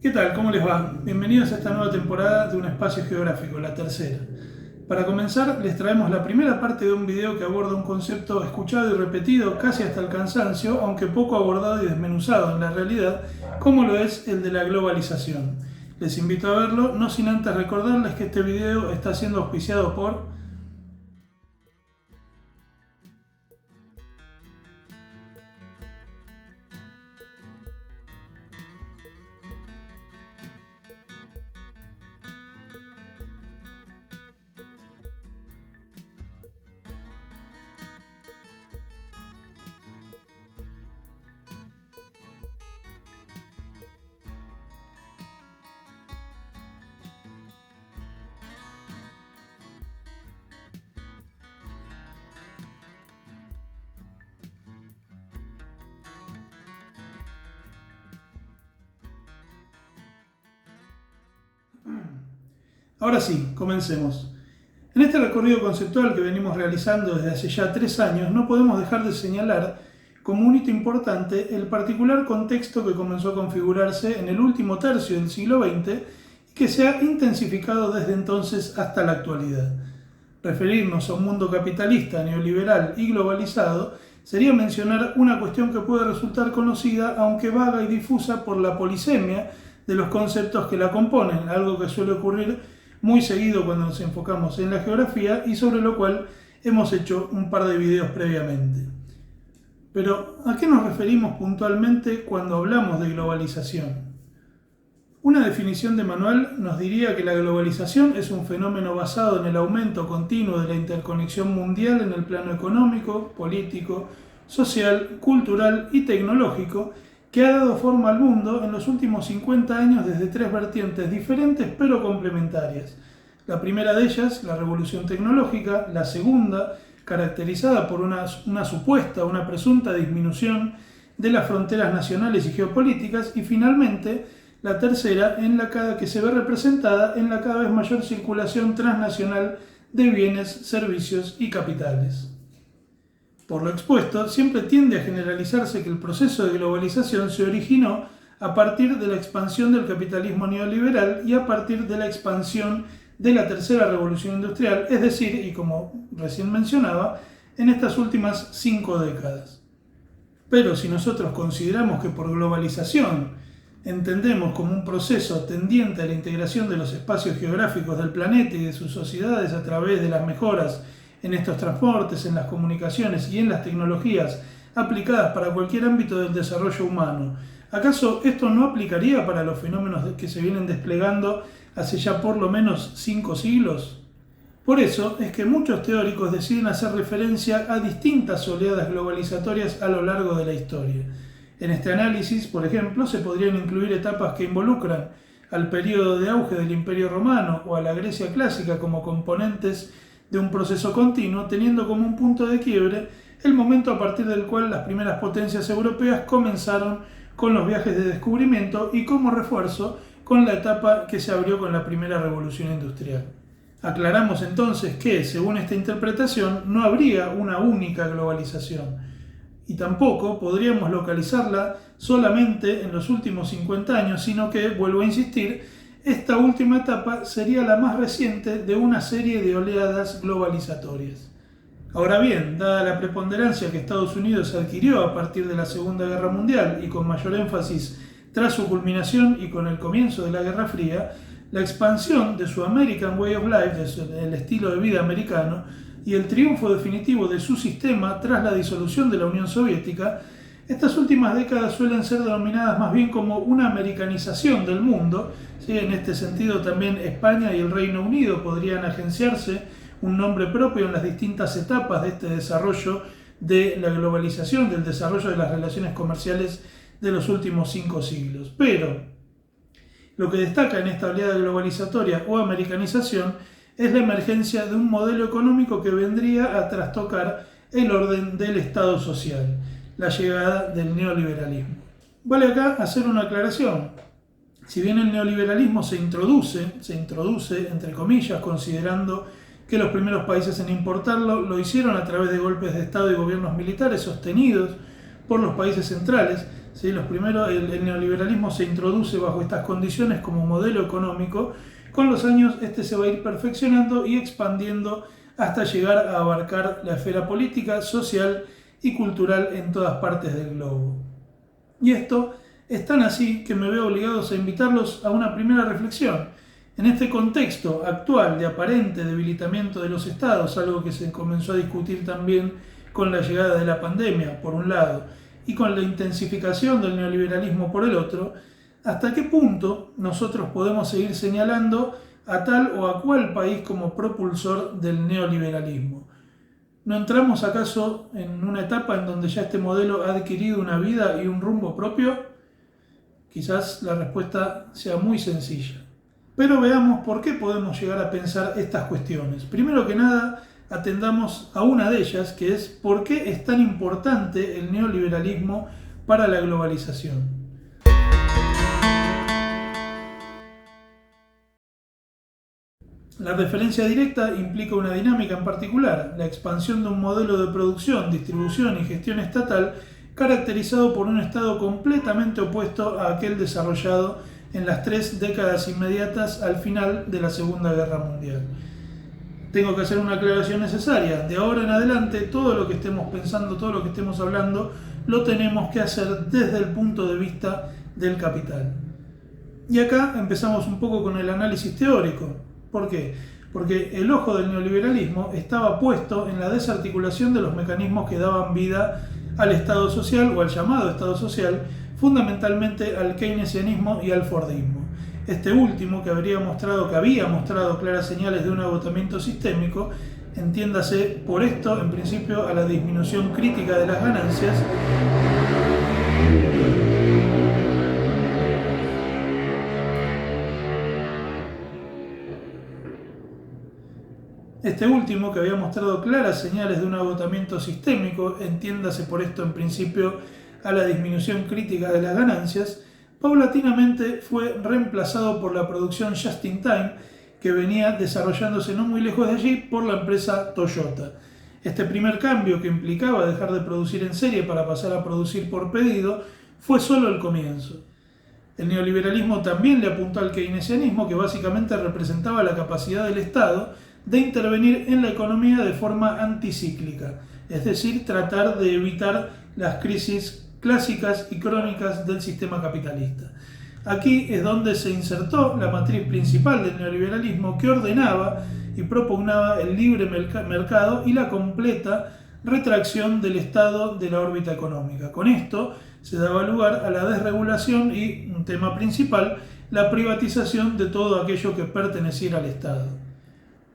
¿Qué tal? ¿Cómo les va? Bienvenidos a esta nueva temporada de Un Espacio Geográfico, la tercera. Para comenzar, les traemos la primera parte de un video que aborda un concepto escuchado y repetido casi hasta el cansancio, aunque poco abordado y desmenuzado en la realidad, como lo es el de la globalización. Les invito a verlo, no sin antes recordarles que este video está siendo auspiciado por Ahora sí, comencemos. En este recorrido conceptual que venimos realizando desde hace ya 3 años, no podemos dejar de señalar como un hito importante el particular contexto que comenzó a configurarse en el último tercio del siglo XX y que se ha intensificado desde entonces hasta la actualidad. Referirnos a un mundo capitalista, neoliberal y globalizado sería mencionar una cuestión que puede resultar conocida, aunque vaga y difusa, por la polisemia de los conceptos que la componen, algo que suele ocurrir muy seguido cuando nos enfocamos en la geografía y sobre lo cual hemos hecho un par de videos previamente. Pero, ¿a qué nos referimos puntualmente cuando hablamos de globalización? Una definición de manual nos diría que la globalización es un fenómeno basado en el aumento continuo de la interconexión mundial en el plano económico, político, social, cultural y tecnológico que ha dado forma al mundo en los últimos 50 años desde 3 vertientes diferentes pero complementarias. La primera de ellas, la revolución tecnológica; la segunda, caracterizada por una presunta disminución de las fronteras nacionales y geopolíticas; y finalmente, la tercera, que se ve representada en la cada vez mayor circulación transnacional de bienes, servicios y capitales. Por lo expuesto, siempre tiende a generalizarse que el proceso de globalización se originó a partir de la expansión del capitalismo neoliberal y a partir de la expansión de la tercera revolución industrial, es decir, y como recién mencionaba, en estas últimas 5 décadas. Pero si nosotros consideramos que por globalización entendemos como un proceso tendiente a la integración de los espacios geográficos del planeta y de sus sociedades a través de las mejoras en estos transportes, en las comunicaciones y en las tecnologías aplicadas para cualquier ámbito del desarrollo humano, ¿acaso esto no aplicaría para los fenómenos que se vienen desplegando hace ya por lo menos 5 siglos? Por eso es que muchos teóricos deciden hacer referencia a distintas oleadas globalizatorias a lo largo de la historia. En este análisis, por ejemplo, se podrían incluir etapas que involucran al periodo de auge del Imperio Romano o a la Grecia clásica como componentes de un proceso continuo, teniendo como un punto de quiebre el momento a partir del cual las primeras potencias europeas comenzaron con los viajes de descubrimiento y como refuerzo con la etapa que se abrió con la primera revolución industrial. Aclaramos entonces que, según esta interpretación, no habría una única globalización y tampoco podríamos localizarla solamente en los últimos 50 años, sino que, vuelvo a insistir, esta última etapa sería la más reciente de una serie de oleadas globalizatorias. Ahora bien, dada la preponderancia que Estados Unidos adquirió a partir de la Segunda Guerra Mundial y con mayor énfasis tras su culminación y con el comienzo de la Guerra Fría, la expansión de su American Way of Life, del estilo de vida americano, y el triunfo definitivo de su sistema tras la disolución de la Unión Soviética, estas últimas décadas suelen ser denominadas más bien como una americanización del mundo. ¿Sí? En este sentido también España y el Reino Unido podrían agenciarse un nombre propio en las distintas etapas de este desarrollo de la globalización, del desarrollo de las relaciones comerciales de los últimos 5 siglos. Pero lo que destaca en esta oleada globalizatoria o americanización es la emergencia de un modelo económico que vendría a trastocar el orden del Estado social, la llegada del neoliberalismo. Vale acá hacer una aclaración. Si bien el neoliberalismo se introduce entre comillas, considerando que los primeros países en importarlo lo hicieron a través de golpes de Estado y gobiernos militares sostenidos por los países centrales, ¿sí? El neoliberalismo se introduce bajo estas condiciones como modelo económico. Con los años este se va a ir perfeccionando y expandiendo hasta llegar a abarcar la esfera política, social y cultural en todas partes del globo. Y esto es tan así que me veo obligados a invitarlos a una primera reflexión. En este contexto actual de aparente debilitamiento de los estados, algo que se comenzó a discutir también con la llegada de la pandemia, por un lado, y con la intensificación del neoliberalismo por el otro, ¿hasta qué punto nosotros podemos seguir señalando a tal o a cual país como propulsor del neoliberalismo? ¿No entramos acaso en una etapa en donde ya este modelo ha adquirido una vida y un rumbo propio? Quizás la respuesta sea muy sencilla. Pero veamos por qué podemos llegar a pensar estas cuestiones. Primero que nada, atendamos a una de ellas, que es por qué es tan importante el neoliberalismo para la globalización. La referencia directa implica una dinámica en particular, la expansión de un modelo de producción, distribución y gestión estatal caracterizado por un Estado completamente opuesto a aquel desarrollado en las 3 décadas inmediatas al final de la Segunda Guerra Mundial. Tengo que hacer una aclaración necesaria. De ahora en adelante, todo lo que estemos pensando, todo lo que estemos hablando, lo tenemos que hacer desde el punto de vista del capital. Y acá empezamos un poco con el análisis teórico. ¿Por qué? Porque el ojo del neoliberalismo estaba puesto en la desarticulación de los mecanismos que daban vida al Estado social o al llamado Estado social, fundamentalmente al keynesianismo y al fordismo. Este último, que había mostrado claras señales de un agotamiento sistémico, entiéndase por esto, en principio, a la disminución crítica de las ganancias, Este último, que había mostrado claras señales de un agotamiento sistémico, entiéndase por esto en principio a la disminución crítica de las ganancias, paulatinamente fue reemplazado por la producción just in time, que venía desarrollándose no muy lejos de allí por la empresa Toyota. Este primer cambio, que implicaba dejar de producir en serie para pasar a producir por pedido, fue solo el comienzo. El neoliberalismo también le apuntó al keynesianismo, que básicamente representaba la capacidad del Estado de intervenir en la economía de forma anticíclica, es decir, tratar de evitar las crisis clásicas y crónicas del sistema capitalista. Aquí es donde se insertó la matriz principal del neoliberalismo, que ordenaba y propugnaba el libre mercado y la completa retracción del Estado de la órbita económica. Con esto se daba lugar a la desregulación y, un tema principal, la privatización de todo aquello que perteneciera al Estado.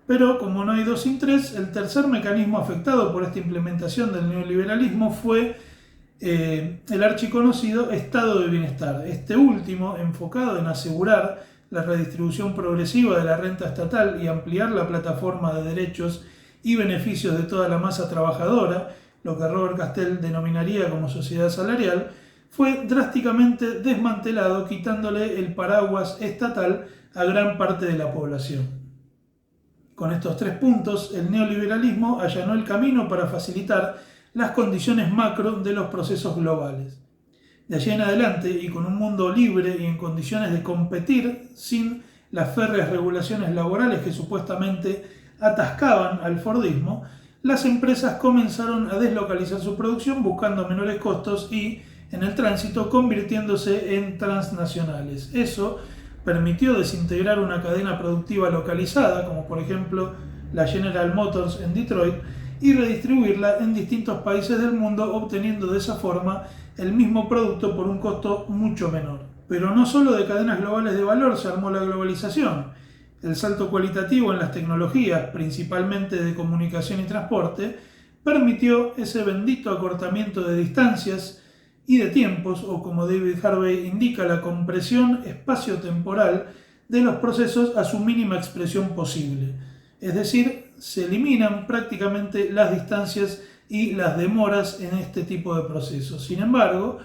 Pero, como no hay dos sin tres, el tercer mecanismo afectado por esta implementación del neoliberalismo fue el archiconocido estado de bienestar. Este último, enfocado en asegurar la redistribución progresiva de la renta estatal y ampliar la plataforma de derechos y beneficios de toda la masa trabajadora, lo que Robert Castell denominaría como sociedad salarial, fue drásticamente desmantelado, quitándole el paraguas estatal a gran parte de la población. Con estos 3 puntos, el neoliberalismo allanó el camino para facilitar las condiciones macro de los procesos globales. De allí en adelante, y con un mundo libre y en condiciones de competir sin las férreas regulaciones laborales que supuestamente atascaban al fordismo, las empresas comenzaron a deslocalizar su producción buscando menores costos y, en el tránsito, convirtiéndose en transnacionales. Eso permitió desintegrar una cadena productiva localizada, como por ejemplo la General Motors en Detroit, y redistribuirla en distintos países del mundo, obteniendo de esa forma el mismo producto por un costo mucho menor. Pero no solo de cadenas globales de valor se armó la globalización. El salto cualitativo en las tecnologías, principalmente de comunicación y transporte, permitió ese bendito acortamiento de distancias y de tiempos, o como David Harvey indica, la compresión espacio-temporal de los procesos a su mínima expresión posible. Es decir, se eliminan prácticamente las distancias y las demoras en este tipo de procesos. Sin embargo,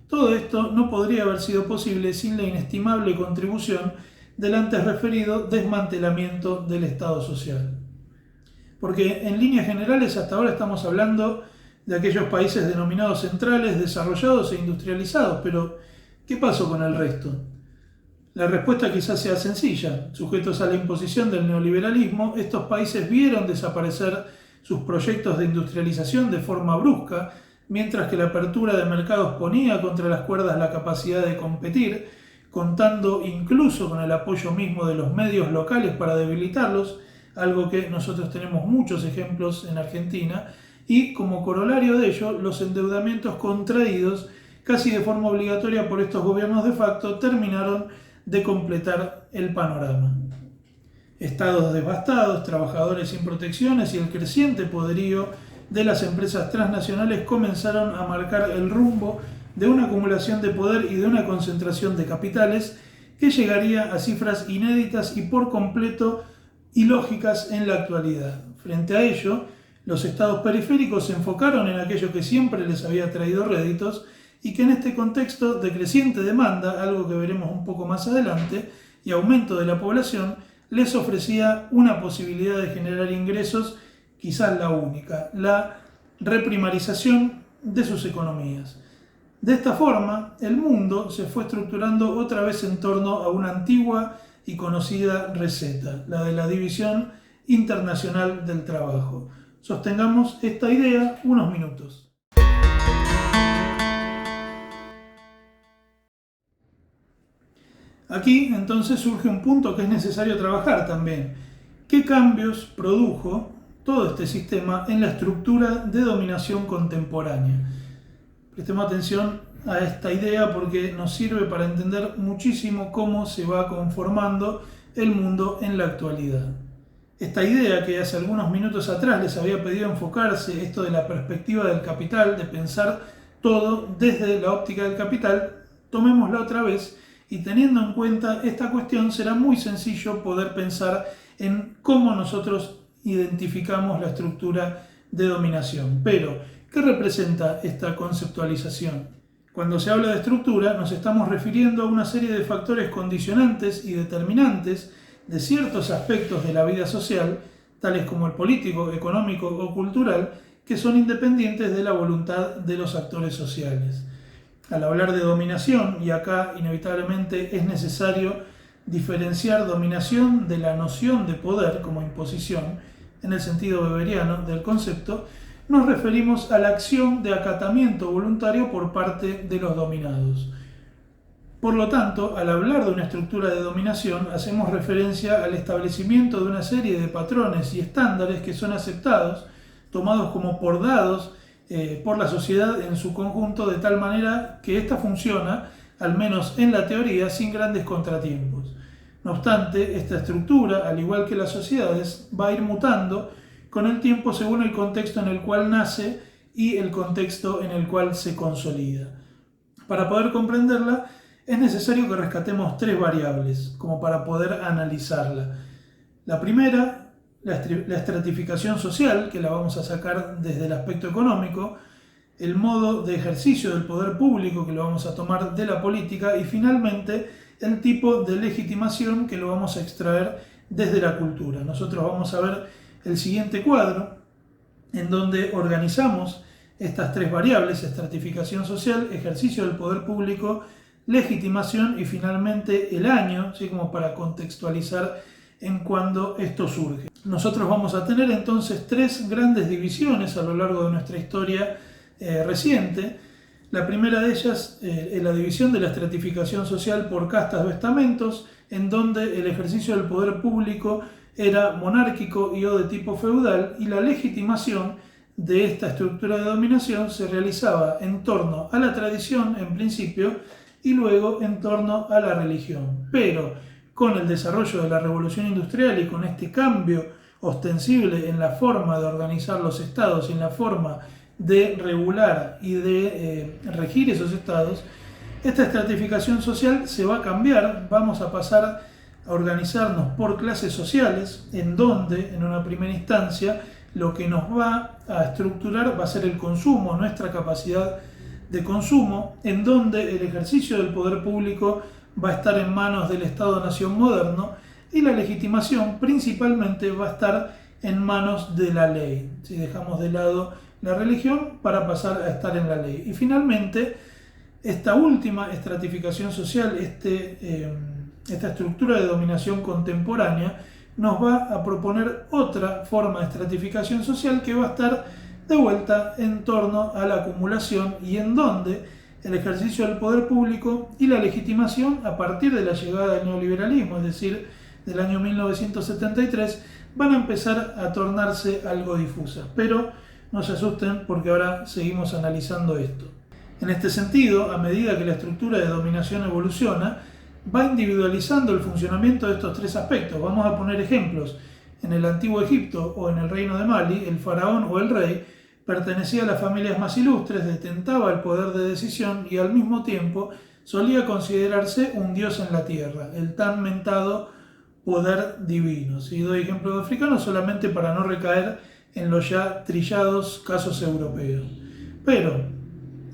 todo esto no podría haber sido posible sin la inestimable contribución del antes referido desmantelamiento del Estado social. Porque en líneas generales hasta ahora estamos hablando de aquellos países denominados centrales, desarrollados e industrializados. Pero, ¿qué pasó con el resto? La respuesta quizás sea sencilla. Sujetos a la imposición del neoliberalismo, estos países vieron desaparecer sus proyectos de industrialización de forma brusca, mientras que la apertura de mercados ponía contra las cuerdas la capacidad de competir, contando incluso con el apoyo mismo de los medios locales para debilitarlos, algo que nosotros tenemos muchos ejemplos en Argentina, y como corolario de ello, los endeudamientos contraídos casi de forma obligatoria por estos gobiernos de facto terminaron de completar el panorama. Estados devastados, trabajadores sin protecciones y el creciente poderío de las empresas transnacionales comenzaron a marcar el rumbo de una acumulación de poder y de una concentración de capitales que llegaría a cifras inéditas y por completo ilógicas en la actualidad. Frente a ello, los estados periféricos se enfocaron en aquello que siempre les había traído réditos y que en este contexto de creciente demanda, algo que veremos un poco más adelante, y aumento de la población, les ofrecía una posibilidad de generar ingresos, quizás la única, la reprimarización de sus economías. De esta forma, el mundo se fue estructurando otra vez en torno a una antigua y conocida receta, la de la División Internacional del Trabajo. Sostengamos esta idea unos minutos. Aquí entonces surge un punto que es necesario trabajar también. ¿Qué cambios produjo todo este sistema en la estructura de dominación contemporánea? Prestemos atención a esta idea porque nos sirve para entender muchísimo cómo se va conformando el mundo en la actualidad. Esta idea que hace algunos minutos atrás les había pedido enfocarse, esto de la perspectiva del capital, de pensar todo desde la óptica del capital, tomémosla otra vez. Y teniendo en cuenta esta cuestión, será muy sencillo poder pensar en cómo nosotros identificamos la estructura de dominación. Pero, ¿qué representa esta conceptualización? Cuando se habla de estructura, nos estamos refiriendo a una serie de factores condicionantes y determinantes de ciertos aspectos de la vida social, tales como el político, económico o cultural, que son independientes de la voluntad de los actores sociales. Al hablar de dominación, y acá inevitablemente es necesario diferenciar dominación de la noción de poder como imposición, en el sentido weberiano del concepto, nos referimos a la acción de acatamiento voluntario por parte de los dominados. Por lo tanto, al hablar de una estructura de dominación, hacemos referencia al establecimiento de una serie de patrones y estándares que son aceptados, tomados como por dados, por la sociedad en su conjunto, de tal manera que ésta funciona, al menos en la teoría, sin grandes contratiempos. No obstante, esta estructura, al igual que las sociedades, va a ir mutando con el tiempo según el contexto en el cual nace y el contexto en el cual se consolida. Para poder comprenderla, es necesario que rescatemos tres variables, como para poder analizarla. La primera, la estratificación social, que la vamos a sacar desde el aspecto económico, el modo de ejercicio del poder público, que lo vamos a tomar de la política, y finalmente el tipo de legitimación, que lo vamos a extraer desde la cultura. Nosotros vamos a ver el siguiente cuadro, en donde organizamos estas tres variables: estratificación social, ejercicio del poder público, legitimación y finalmente el año, ¿sí? Como para contextualizar en cuando esto surge. Nosotros vamos a tener entonces tres grandes divisiones a lo largo de nuestra historia reciente. La primera de ellas es la división de la estratificación social por castas o estamentos, en donde el ejercicio del poder público era monárquico y o de tipo feudal, y la legitimación de esta estructura de dominación se realizaba en torno a la tradición en principio y luego en torno a la religión. Pero con el desarrollo de la revolución industrial y con este cambio ostensible en la forma de organizar los estados y en la forma de regular y de regir esos estados, esta estratificación social se va a cambiar. Vamos a pasar a organizarnos por clases sociales, en donde en una primera instancia lo que nos va a estructurar va a ser el consumo, nuestra capacidad de consumo, en donde el ejercicio del poder público va a estar en manos del Estado-Nación moderno y la legitimación principalmente va a estar en manos de la ley. Si dejamos de lado la religión para pasar a estar en la ley. Y finalmente, esta última estratificación social, esta estructura de dominación contemporánea, nos va a proponer otra forma de estratificación social que va a estar de vuelta en torno a la acumulación y en donde el ejercicio del poder público y la legitimación a partir de la llegada del neoliberalismo, es decir, del año 1973, van a empezar a tornarse algo difusas. Pero no se asusten porque ahora seguimos analizando esto. En este sentido, a medida que la estructura de dominación evoluciona, va individualizando el funcionamiento de estos tres aspectos. Vamos a poner ejemplos. En el antiguo Egipto o en el reino de Mali, el faraón o el rey pertenecía a las familias más ilustres, detentaba el poder de decisión y al mismo tiempo solía considerarse un dios en la tierra, el tan mentado poder divino. Si doy ejemplos de africanos solamente para no recaer en los ya trillados casos europeos. Pero,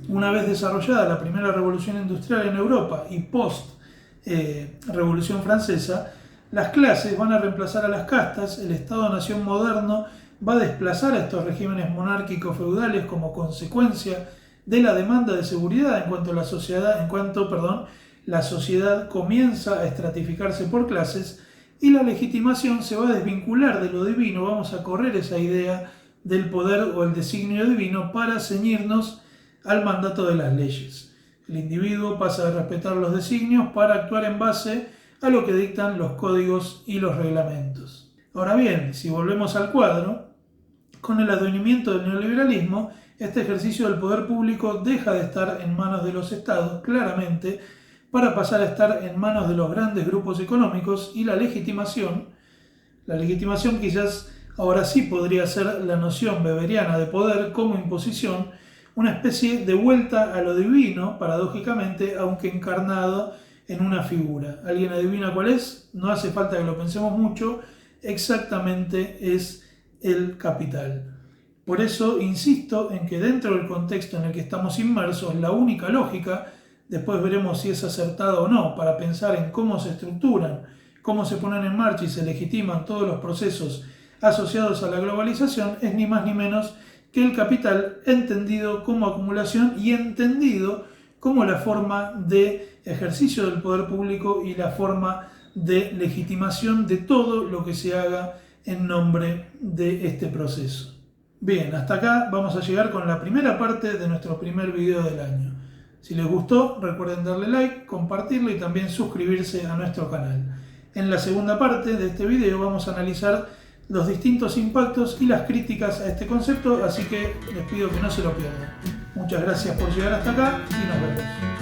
una vez desarrollada la primera revolución industrial en Europa y post-revolución francesa, las clases van a reemplazar a las castas, el Estado-nación moderno va a desplazar a estos regímenes monárquicos feudales como consecuencia de la demanda de seguridad en cuanto la sociedad comienza a estratificarse por clases y la legitimación se va a desvincular de lo divino. Vamos a correr esa idea del poder o el designio divino para ceñirnos al mandato de las leyes. El individuo pasa a respetar los designios para actuar en base a lo que dictan los códigos y los reglamentos. Ahora bien, si volvemos al cuadro, con el advenimiento del neoliberalismo, este ejercicio del poder público deja de estar en manos de los estados, claramente, para pasar a estar en manos de los grandes grupos económicos y la legitimación quizás ahora sí podría ser la noción weberiana de poder como imposición, una especie de vuelta a lo divino, paradójicamente, aunque encarnado en una figura. ¿Alguien adivina cuál es? No hace falta que lo pensemos mucho, exactamente es el capital. Por eso insisto en que dentro del contexto en el que estamos inmersos, la única lógica, después veremos si es acertada o no, para pensar en cómo se estructuran, cómo se ponen en marcha y se legitiman todos los procesos asociados a la globalización, es ni más ni menos que el capital entendido como acumulación y entendido como la forma de ejercicio del poder público y la forma de legitimación de todo lo que se haga en nombre de este proceso. Bien, hasta acá vamos a llegar con la primera parte de nuestro primer video del año. Si les gustó, recuerden darle like, compartirlo y también suscribirse a nuestro canal. En la segunda parte de este video vamos a analizar los distintos impactos y las críticas a este concepto, así que les pido que no se lo pierdan. Muchas gracias por llegar hasta acá y nos vemos.